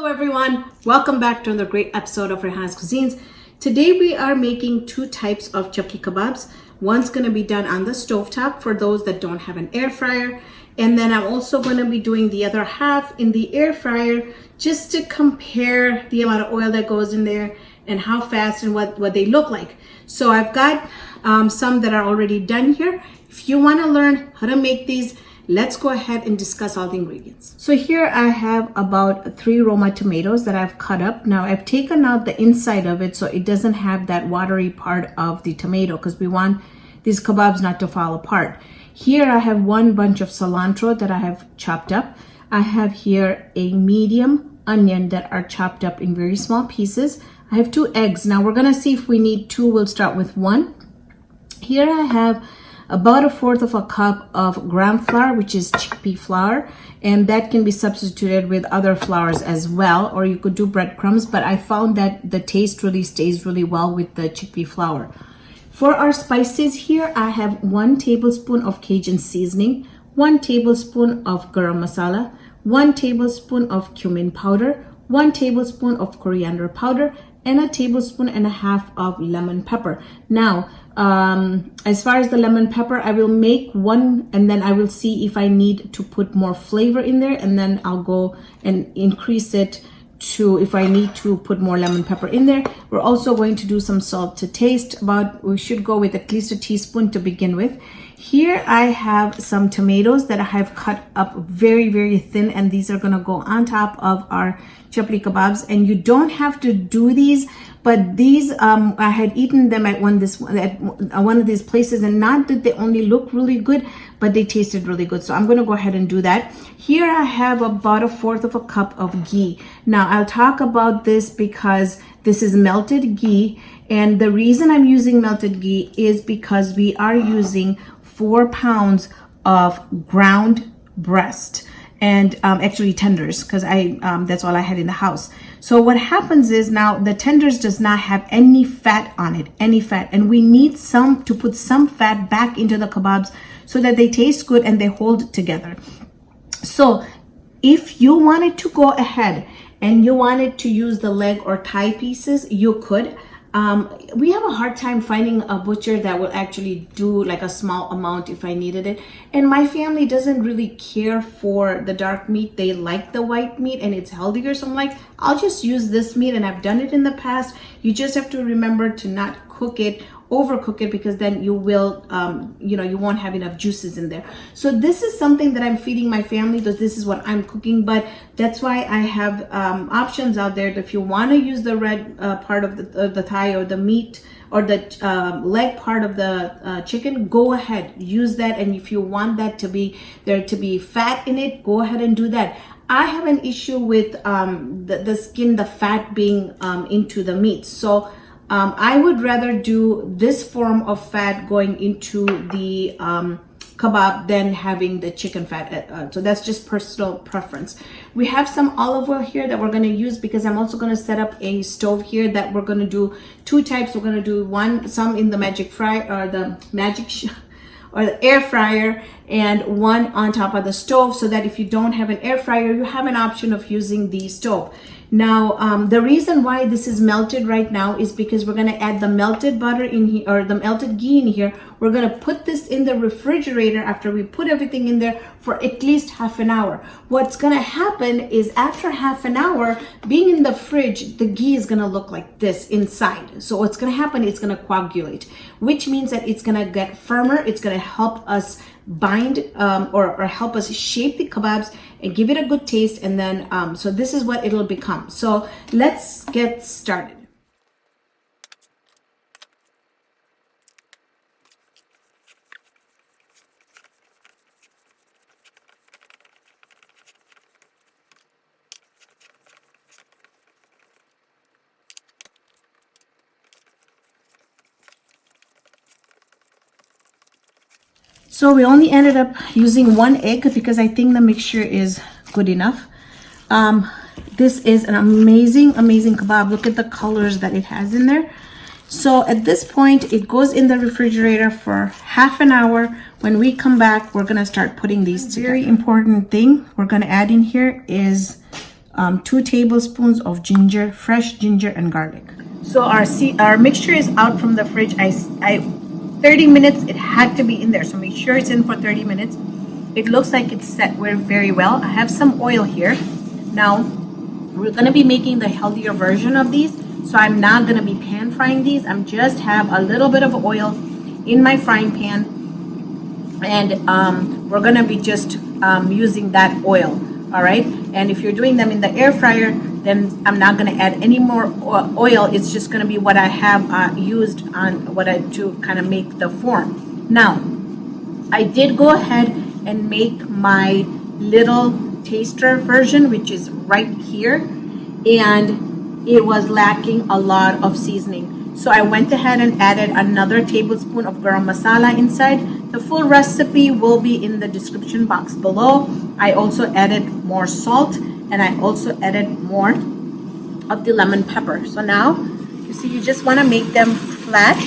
Hello everyone, welcome back to another great episode of Raihanascuisines Cuisines. Today we are making two types of chapli kababs. One's going to be done on the stovetop for those that don't have an air fryer, and then I'm also going to be doing the other half in the air fryer just to compare the amount of oil that goes in there and how fast and what they look like. So I've got some that are already done here. If you want to learn how to make these, let's go ahead and discuss all the ingredients. So here I have about 3 Roma tomatoes that I've cut up. Now I've taken out the inside of it so it doesn't have that watery part of the tomato because we want these kebabs not to fall apart. Here I have 1 bunch of cilantro that I have chopped up. I have here a medium onion that are chopped up in very small pieces. I have 2 eggs. Now we're gonna see if we need 2. We'll start with 1. Here I have about 1/4 cup of gram flour, which is chickpea flour, and that can be substituted with other flours as well, or you could do breadcrumbs, but I found that the taste really stays really well with the chickpea flour. For our spices here, I have 1 tablespoon of Cajun seasoning, 1 tablespoon of garam masala, 1 tablespoon of cumin powder, 1 tablespoon of coriander powder, and 1.5 tablespoons of lemon pepper. Now, as far as the lemon pepper, I will make 1 and then I will see if I need to put more flavor in there, and then I'll go and increase it to if I need to put more lemon pepper in there. We're also going to do some salt to taste. We should go with at least 1 teaspoon to begin with. Here I have some tomatoes that I have cut up very thin, and these are going to go on top of our chapli kababs. And you don't have to do these, but these I had eaten them at one of these places, and not that they only look really good, but they tasted really good. So I'm going to go ahead and do that. Here I have about 1/4 cup of ghee. Now I'll talk about this because this is melted ghee, and the reason I'm using melted ghee is because we are using 4 pounds of ground breast and actually tenders, because that's all I had in the house. So what happens is now the tenders does not have any fat on it, and we need to put some fat back into the kebabs so that they taste good and they hold together. So if you wanted to go ahead and you wanted to use the leg or thigh pieces, you could. We have a hard time finding a butcher that will actually do like a small amount if I needed it. And my family doesn't really care for the dark meat. They like the white meat and it's healthier. So I'm like, I'll just use this meat, and I've done it in the past. You just have to remember to not overcook it, because then you will, you won't have enough juices in there. So this is something that I'm feeding my family, because this is what I'm cooking. But that's why I have options out there. If you want to use the red part of the thigh or the meat or the leg part of the chicken, go ahead, use that. And if you want that to be fat in it, go ahead and do that. I have an issue with the skin, the fat being into the meat. So I would rather do this form of fat going into the kebab than having the chicken fat. So that's just personal preference. We have some olive oil here that we're going to use because I'm also going to set up a stove here that we're going to do 2 types. We're going to do some in the or the air fryer, and 1 on top of the stove, so that if you don't have an air fryer, you have an option of using the stove. Now, the reason why this is melted right now is because we're going to add the melted butter in here, or the melted ghee in here. We're going to put this in the refrigerator after we put everything in there for at least half an hour. What's going to happen is after half an hour, being in the fridge, the ghee is going to look like this inside. So what's going to happen, it's going to coagulate, which means that it's going to get firmer. It's going to help us bind or help us shape the kebabs and give it a good taste. And then so this is what it'll become. So let's get started. So we only ended up using 1 egg because I think the mixture is good enough. This is an amazing kebab. Look at the colors that it has in there. So at this point, it goes in the refrigerator for half an hour. When we come back, we're gonna start putting these together. Very important thing we're gonna add in here is 2 tablespoons of ginger, fresh ginger and garlic. So our mixture is out from the fridge. I 30 minutes, it had to be in there. So make sure it's in for 30 minutes. It looks like it's set very well. I have some oil here. Now, we're gonna be making the healthier version of these. So I'm not gonna be pan frying these. I'm just have a little bit of oil in my frying pan. And we're gonna be just using that oil, all right? And if you're doing them in the air fryer, then I'm not gonna add any more oil. It's just gonna be what I have used on what I do kind of make the form. Now, I did go ahead and make my little taster version, which is right here, and it was lacking a lot of seasoning. So I went ahead and added another tablespoon of garam masala inside. The full recipe will be in the description box below. I also added more salt, and I also added more of the lemon pepper. So now, you see, you just want to make them flat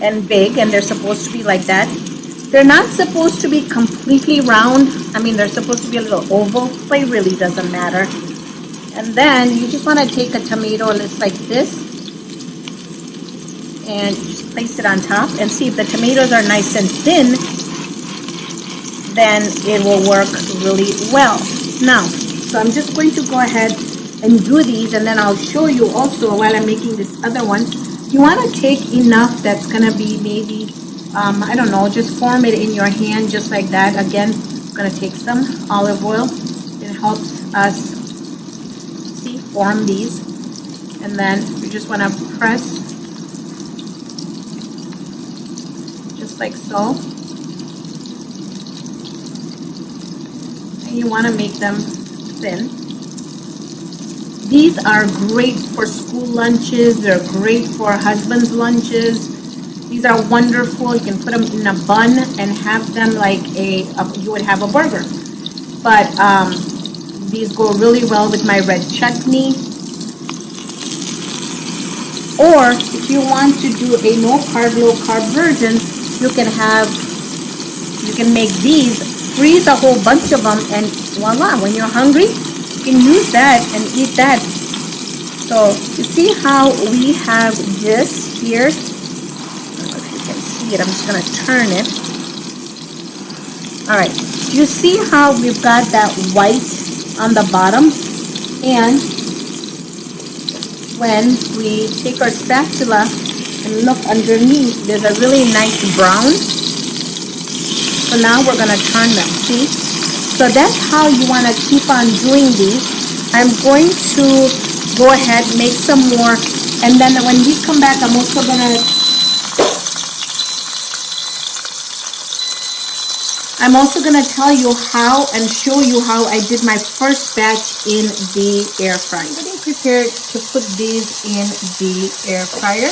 and big, and they're supposed to be like that. They're not supposed to be completely round. I mean, they're supposed to be a little oval, but it really doesn't matter. And then you just want to take a tomato just like this and just place it on top, and see if the tomatoes are nice and thin, then it will work really well. Now, so I'm just going to go ahead and do these, and then I'll show you also while I'm making this other one. You want to take enough that's going to be maybe, I don't know, just form it in your hand just like that. Again, I'm going to take some olive oil. It helps us, see, form these. And then you just want to press just like so. And you want to make them thin. These are great for school lunches. They're great for husband's lunches. These are wonderful. You can put them in a bun and have them like you would have a burger. But these go really well with my red chutney. Or if you want to do a no carb, low carb version, you can make these, freeze a whole bunch of them, and voila, when you're hungry, you can use that and eat that. So you see how we have this here. I don't know if you can see it. I'm just going to turn it. All right. You see how we've got that white on the bottom? And when we take our spatula and look underneath, there's a really nice brown. So now we're going to turn them. See? So that's how you want to keep on doing these. I'm going to go ahead, make some more, and then when we come back, I'm also going to tell you how and show you how I did my first batch in the air fryer. I'm getting prepared to put these in the air fryer.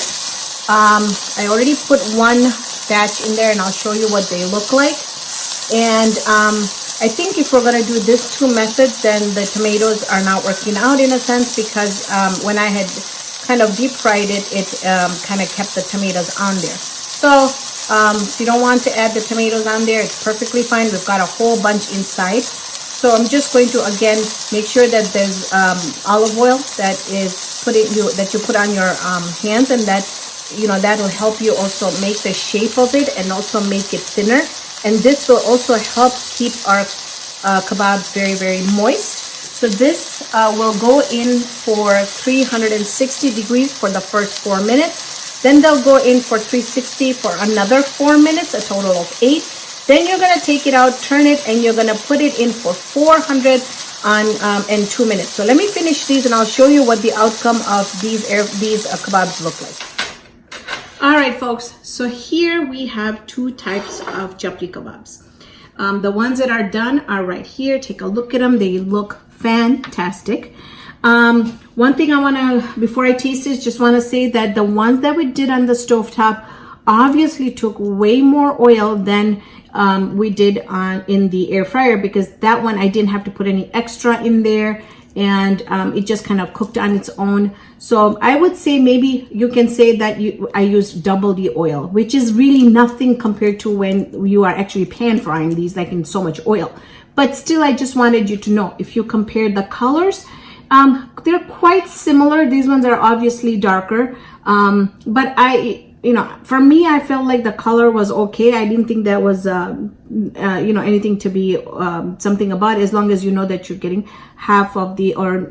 I already put one batch in there, and I'll show you what they look like. And I think if we're going to do this 2 methods, then the tomatoes are not working out in a sense, because when I had kind of deep fried it, it kind of kept the tomatoes on there. So if you don't want to add the tomatoes on there, it's perfectly fine. We've got a whole bunch inside. So I'm just going to, again, make sure that there's olive oil that you put on your hands, and that, you know, that will help you also make the shape of it and also make it thinner. And this will also help keep our kebabs very, very moist. So this will go in for 360 degrees for the first 4 minutes. Then they'll go in for 360 for another 4 minutes, a total of 8. Then you're going to take it out, turn it, and you're going to put it in for 400 in 2 minutes. So let me finish these, and I'll show you what the outcome of these kebabs look like. All right, folks, so here we have 2 types of chapli kababs. The ones that are done are right here. Take a look at them. They look fantastic. One thing I want to, before I taste this, just want to say that the ones that we did on the stovetop obviously took way more oil than we did in the air fryer, because that one I didn't have to put any extra in there, and it just kind of cooked on its own. So I would say maybe you can say that I used double the oil, which is really nothing compared to when you are actually pan frying these, like in so much oil. but still, I just wanted you to know, if you compare the colors, they're quite similar. These ones are obviously darker, but for me, I felt like the color was okay. I didn't think there was, anything to be something about, as long as you know that you're getting half of the, or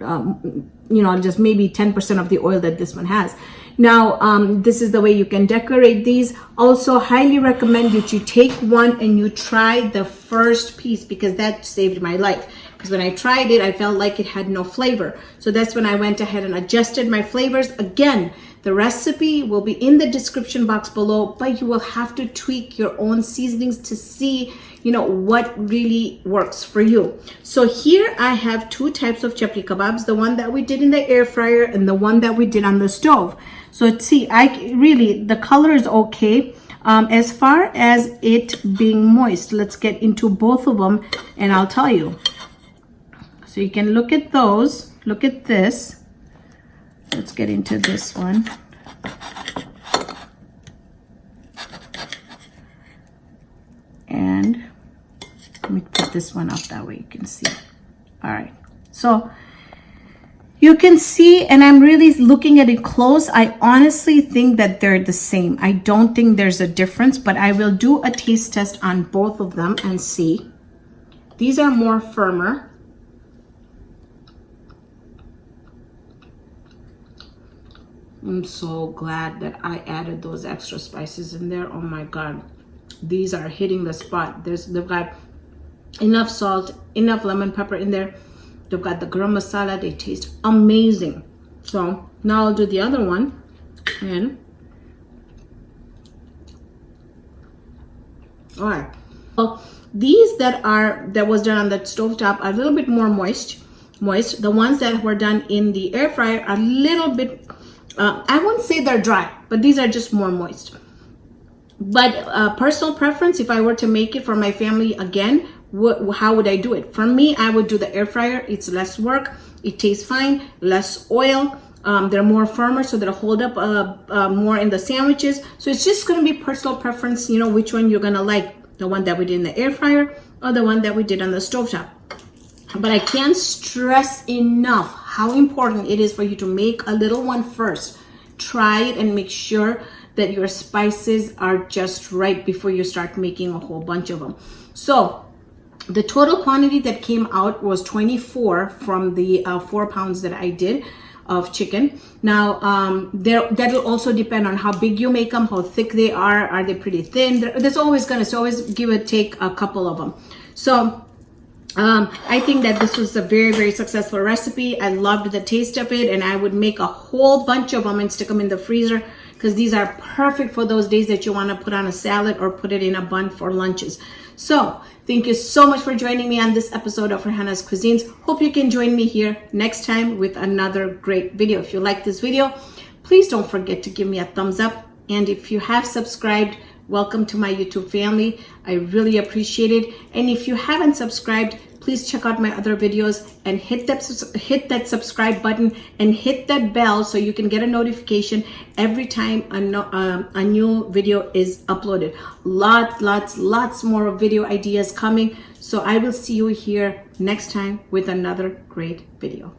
just maybe 10% of the oil that this one has. Now, this is the way you can decorate these. Also, highly recommend that you take one and you try the first piece, because that saved my life. Because when I tried it, I felt like it had no flavor. So that's when I went ahead and adjusted my flavors. Again, the recipe will be in the description box below, but you will have to tweak your own seasonings to see, what really works for you. So here I have 2 types of chapli kababs, the one that we did in the air fryer and the one that we did on the stove. So see, the color is okay. As far as it being moist, let's get into both of them and I'll tell you. So you can look at those, look at this. Let's get into this one. And let me put this one up, that way you can see. All right, so you can see, and I'm really looking at it close. I honestly think that they're the same. I don't think there's a difference, but I will do a taste test on both of them and see. These are more firmer. I'm so glad that I added those extra spices in there. Oh my God, these are hitting the spot. They've got enough salt, enough lemon pepper in there. They've got the garam masala. They taste amazing. So now I'll do the other one. And all right, well, these that was done on the stovetop are a little bit more moist. The ones that were done in the air fryer are a little bit, I wouldn't say they're dry, but these are just more moist. But personal preference, if I were to make it for my family again, how would I do it? For me, I would do the air fryer. It's less work. It tastes fine, less oil. They're more firmer, so they'll hold up more in the sandwiches. So it's just going to be personal preference, which one you're going to like, the one that we did in the air fryer or the one that we did on the stovetop. But I can't stress enough how important it is for you to make a little one first. Try it and make sure that your spices are just right before you start making a whole bunch of them. So the total quantity that came out was 24 from the 4 pounds that I did of chicken. Now, that'll also depend on how big you make them, how thick they are. Are they pretty thin? There's always give or take a couple of them. So I think that this was a very, very successful recipe. I loved the taste of it, and I would make a whole bunch of them and stick them in the freezer, because these are perfect for those days that you want to put on a salad or put it in a bun for lunches. So thank you so much for joining me on this episode of Raihana's Cuisines. Hope you can join me here next time with another great video. If you like this video, please don't forget to give me a thumbs up. And if you have subscribed, welcome to my YouTube family. I really appreciate it. And if you haven't subscribed, please check out my other videos and hit that subscribe button and hit that bell so you can get a notification every time a new video is uploaded. Lots more video ideas coming. So I will see you here next time with another great video.